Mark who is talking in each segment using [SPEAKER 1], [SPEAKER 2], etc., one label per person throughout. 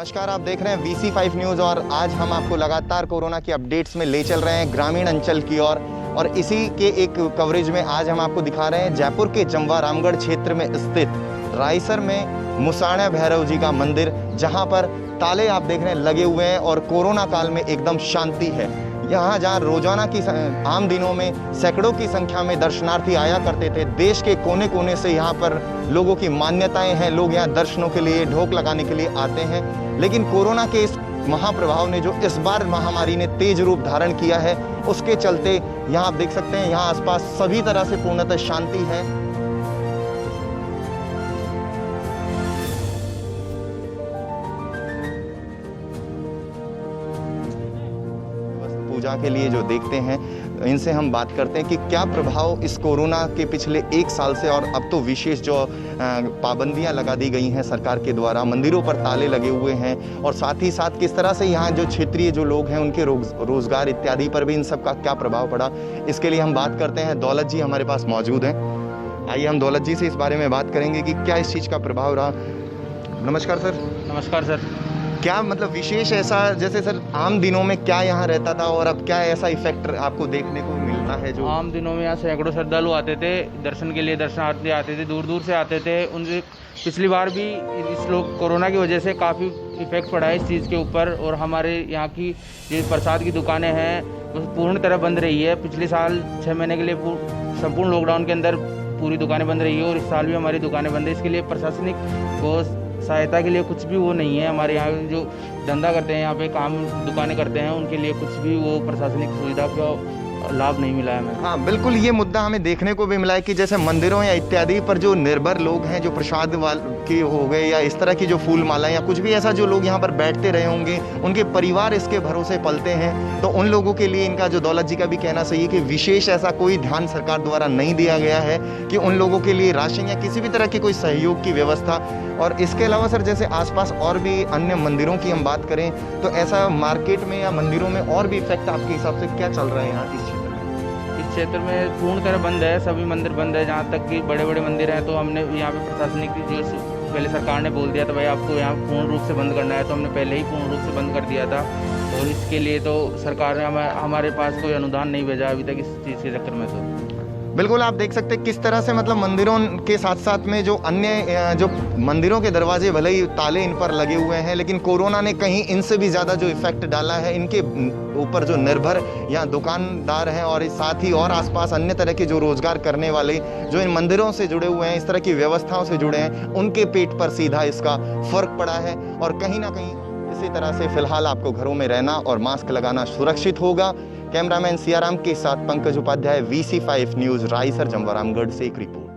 [SPEAKER 1] नमस्कार, आप देख रहे हैं VC5 न्यूज़ और आज हम आपको लगातार कोरोना की अपडेट्स में ले चल रहे हैं ग्रामीण अंचल की ओर। और इसी के एक कवरेज में आज हम आपको दिखा रहे हैं जयपुर के जमवा रामगढ़ क्षेत्र में स्थित रायसर में मुसाण्या भैरव जी का मंदिर, जहां पर ताले आप देख रहे हैं लगे हुए हैं और कोरोना काल में एकदम शांति है। यहाँ जहाँ रोजाना की आम दिनों में सैकड़ों की संख्या में दर्शनार्थी आया करते थे, देश के कोने कोने से यहाँ पर लोगों की मान्यताएं हैं, लोग यहाँ दर्शनों के लिए ढोक लगाने के लिए आते हैं। लेकिन कोरोना के इस महाप्रभाव ने जो इस बार महामारी ने तेज रूप धारण किया है, उसके चलते यहाँ आप देख सकते हैं यहाँ आसपास सभी तरह से पूर्णतः शांति है। पूजा के लिए जो देखते हैं, इनसे हम बात करते हैं कि क्या प्रभाव इस कोरोना के पिछले एक साल से और अब तो विशेष जो पाबंदियां लगा दी गई हैं सरकार के द्वारा, मंदिरों पर ताले लगे हुए हैं और साथ ही साथ किस तरह से यहाँ जो क्षेत्रीय जो लोग हैं उनके रोजगार इत्यादि पर भी इन सब का क्या प्रभाव पड़ा, इसके लिए हम बात करते हैं। दौलत जी हमारे पास मौजूद हैं। आइए हम दौलत जी से इस बारे में बात करेंगे कि क्या इस चीज़ का प्रभाव रहा। नमस्कार सर।
[SPEAKER 2] नमस्कार सर।
[SPEAKER 1] क्या मतलब विशेष ऐसा, जैसे सर आम दिनों में क्या यहाँ रहता था और अब क्या ऐसा इफेक्ट आपको देखने को मिलता है? जो
[SPEAKER 2] आम दिनों में यहाँ सैकड़ों श्रद्धालु आते थे दर्शन के लिए, दर्शनार्थी आते थे, दूर दूर से आते थे। उनसे पिछली बार भी इस लोग कोरोना की वजह से काफ़ी इफेक्ट पड़ा है इस चीज़ के ऊपर। और हमारे यहाँ की जो प्रसाद की दुकानें हैं वो पूर्ण तरह बंद रही है। पिछले साल 6 महीने के लिए संपूर्ण लॉकडाउन के अंदर पूरी दुकानें बंद रही है और इस साल भी हमारी दुकानें बंद है। इसके लिए प्रशासनिक को सहायता के लिए कुछ भी वो नहीं है। हमारे यहाँ जो धंधा करते हैं, यहाँ पे काम दुकानें करते हैं, उनके लिए कुछ भी वो प्रशासनिक सुविधा का लाभ नहीं मिला है हमें।
[SPEAKER 1] हाँ बिल्कुल, ये मुद्दा हमें देखने को भी मिला है कि जैसे मंदिरों या इत्यादि पर जो निर्भर लोग हैं, जो प्रसाद के हो गए या इस तरह की जो फूल माला या कुछ भी ऐसा जो लोग यहाँ पर बैठते रहे होंगे, उनके परिवार इसके भरोसे पलते हैं, तो उन लोगों के लिए इनका जो दौलत जी का भी कहना सही है कि विशेष ऐसा कोई ध्यान सरकार द्वारा नहीं दिया गया है कि उन लोगों के लिए राशन या किसी भी तरह की कोई सहयोग की व्यवस्था। और इसके अलावा सर जैसे आसपास और भी अन्य मंदिरों की हम बात करें तो ऐसा मार्केट में या मंदिरों में और भी इफेक्ट आपके हिसाब से क्या चल रहा है यहाँ इस क्षेत्र में?
[SPEAKER 2] इस क्षेत्र में पूर्ण तरह बंद है, सभी मंदिर बंद है। जहाँ तक कि बड़े बड़े मंदिर हैं तो हमने यहाँ पे प्रशासनिक जो पहले सरकार ने बोल दिया था भाई आपको यहाँ पूर्ण रूप से बंद करना है, तो हमने पहले ही पूर्ण रूप से बंद कर दिया था। और इसके लिए तो सरकार ने हमारे पास कोई अनुदान नहीं भेजा अभी तक इस चीज़ के चक्कर में। तो
[SPEAKER 1] बिल्कुल आप देख सकते हैं किस तरह से मतलब मंदिरों के साथ साथ में जो अन्य जो मंदिरों के दरवाजे भले ही ताले इन पर लगे हुए हैं, लेकिन कोरोना ने कहीं इनसे भी ज़्यादा जो इफेक्ट डाला है इनके ऊपर जो निर्भर यहाँ दुकानदार हैं और साथ ही और आसपास अन्य तरह के जो रोजगार करने वाले जो इन मंदिरों से जुड़े हुए हैं, इस तरह की व्यवस्थाओं से जुड़े हैं, उनके पेट पर सीधा इसका फर्क पड़ा है। और कहीं ना कहीं इसी तरह से फिलहाल आपको घरों में रहना और मास्क लगाना सुरक्षित होगा। कैमरामैन सियाराम के साथ पंकज उपाध्याय, VC5 न्यूज़, रायसर जमवा रामगढ़ से एक रिपोर्ट।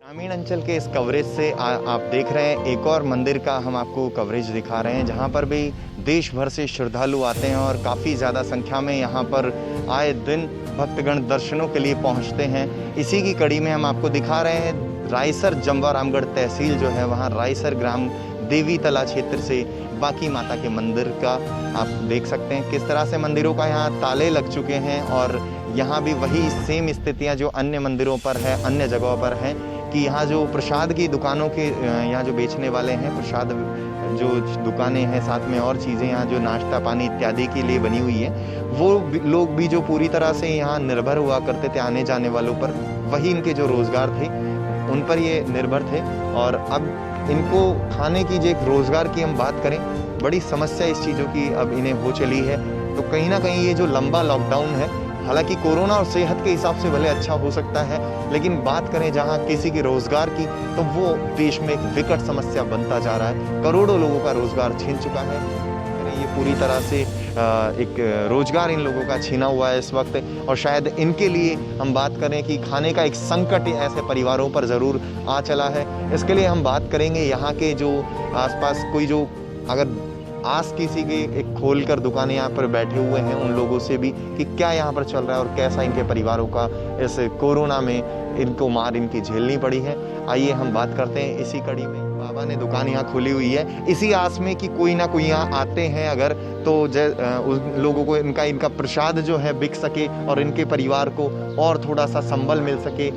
[SPEAKER 1] ग्रामीण अंचल के इस कवरेज से आप देख रहे हैं एक और मंदिर का हम आपको कवरेज दिखा रहे हैं, जहां पर भी देश भर से श्रद्धालु आते हैं और काफ़ी ज़्यादा संख्या में यहां पर आए दिन भक्तगण दर्शनों के लिए पहुंचते हैं। इसी की कड़ी में हम आपको दिखा रहे हैं रायसर जमवा रामगढ़ तहसील जो है वहां रायसर ग्राम देवी तला क्षेत्र से बाकी माता के मंदिर का आप देख सकते हैं किस तरह से मंदिरों का यहाँ ताले लग चुके हैं। और यहाँ भी वही सेम स्थितियाँ जो अन्य मंदिरों पर है, अन्य जगहों पर हैं कि यहाँ जो प्रसाद की दुकानों के यहाँ जो बेचने वाले हैं, प्रसाद जो दुकानें हैं, साथ में और चीज़ें यहाँ जो नाश्ता पानी इत्यादि के लिए बनी हुई है, वो लोग भी जो पूरी तरह से यहाँ निर्भर हुआ करते थे आने जाने वालों पर, वही इनके जो रोज़गार थे उन पर ये निर्भर थे। और अब इनको खाने की जो एक रोज़गार की हम बात करें, बड़ी समस्या इस चीज़ों की अब इन्हें हो चली है। तो कहीं ना कहीं ये जो लंबा लॉकडाउन है, हालांकि कोरोना और सेहत के हिसाब से भले अच्छा हो सकता है, लेकिन बात करें जहां किसी के रोजगार की, तो वो देश में एक विकट समस्या बनता जा रहा है। करोड़ों लोगों का रोजगार छीन चुका है। ये पूरी तरह से एक रोजगार इन लोगों का छीना हुआ है इस वक्त। और शायद इनके लिए हम बात करें कि खाने का एक संकट ऐसे परिवारों पर ज़रूर आ चला है। इसके लिए हम बात करेंगे यहाँ के जो आसपास कोई जो अगर आस किसी के एक खोल कर दुकानें यहाँ पर बैठे हुए हैं उन लोगों से भी कि क्या यहाँ पर चल रहा है और कैसा इनके परिवारों का इस कोरोना में इनको मार इनकी झेलनी पड़ी है। आइए हम बात करते हैं इसी कड़ी में। बाबा ने दुकान यहाँ खोली हुई है इसी आस में कि कोई ना कोई यहाँ आते हैं अगर तो उन लोगों को इनका प्रसाद जो है बिक सके और इनके परिवार को और थोड़ा सा संबल मिल सके,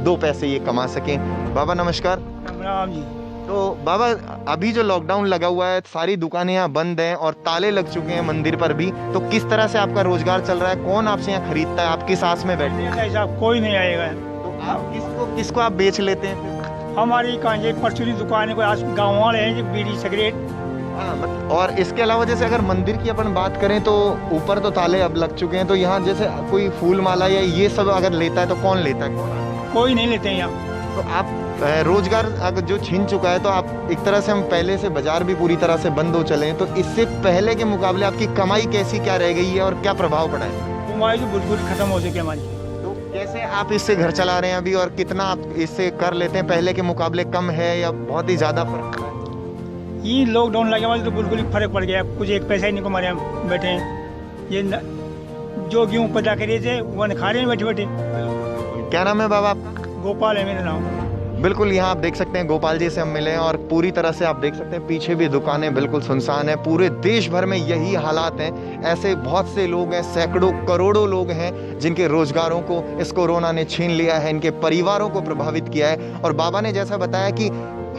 [SPEAKER 1] 2 पैसे ये कमा सकें। बाबा नमस्कार।
[SPEAKER 3] राम जी।
[SPEAKER 1] तो बाबा अभी जो लॉकडाउन लगा हुआ है सारी दुकानें यहाँ बंद हैं और ताले लग चुके हैं मंदिर पर भी, तो किस तरह से आपका रोजगार चल रहा है? कौन आपसे यहाँ खरीदता है? आप किस आस में बैठे हैं?
[SPEAKER 3] ऐसा कोई नहीं आएगा।
[SPEAKER 1] तो आप किसको आप बेच लेते हैं फिर?
[SPEAKER 3] हमारी कांजे परचूनी दुकान है, कोई आज गाँव वाले हैं जो बीड़ी सिगरेट।
[SPEAKER 1] हाँ, और इसके अलावा जैसे अगर मंदिर की अपन बात करें तो ऊपर तो ताले अब लग चुके हैं, तो यहाँ जैसे कोई फूल माला या ये सब अगर लेता है तो कौन लेता है?
[SPEAKER 3] कोई नहीं लेते हैं यहाँ।
[SPEAKER 1] तो आप रोजगार अगर जो छीन चुका है तो आप एक तरह से, हम पहले से बाजार भी पूरी तरह से बंद हो चले हैं, तो इससे पहले के मुकाबले आपकी कमाई कैसी क्या रह गई है और क्या प्रभाव पड़ा है?
[SPEAKER 3] कमाई तो बिल्कुल खत्म हो चुकी है हमारी।
[SPEAKER 1] तो कैसे आप इससे घर चला रहे हैं अभी और कितना आप इससे कर लेते हैं? पहले के मुकाबले कम है या बहुत ही ज्यादा फर्क है?
[SPEAKER 3] ये लॉकडाउन लगे वाले तो बिल्कुल ही फर्क पड़ गया, कुछ एक पैसा ही नहीं कमा रहे हम बैठे हैं। ये जो गेहूँ पैदा करे थे वो खा रहे हैं बैठे बैठे।
[SPEAKER 1] क्या नाम है बाबा आपका?
[SPEAKER 3] गोपाल है मेरा नाम।
[SPEAKER 1] बिल्कुल, यहाँ आप देख सकते हैं गोपाल जी से हम मिले हैं और पूरी तरह से आप देख सकते हैं पीछे भी दुकानें बिल्कुल सुनसान है। पूरे देश भर में यही हालात हैं। ऐसे बहुत से लोग हैं, सैकड़ों करोड़ों लोग हैं जिनके रोजगारों को इस कोरोना ने छीन लिया है, इनके परिवारों को प्रभावित किया है। और बाबा ने जैसा बताया कि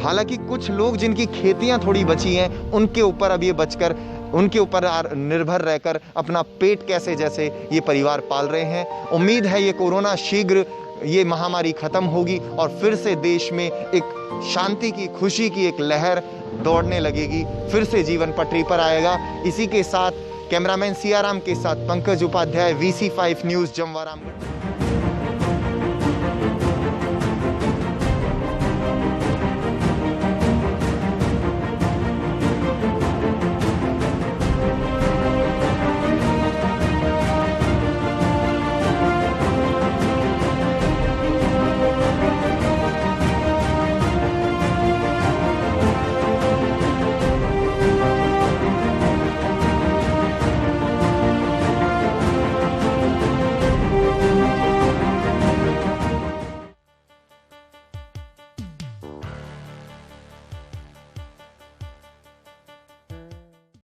[SPEAKER 1] हालांकि कुछ लोग जिनकी खेतियां थोड़ी बची हैं उनके ऊपर अब ये बचकर उनके ऊपर निर्भर रहकर अपना पेट कैसे जैसे ये परिवार पाल रहे हैं। उम्मीद है ये कोरोना शीघ्र ये महामारी खत्म होगी और फिर से देश में एक शांति की, खुशी की एक लहर दौड़ने लगेगी, फिर से जीवन पटरी पर आएगा। इसी के साथ कैमरामैन सियाराम के साथ पंकज उपाध्याय, VC5 न्यूज़, जमवा रामगढ़।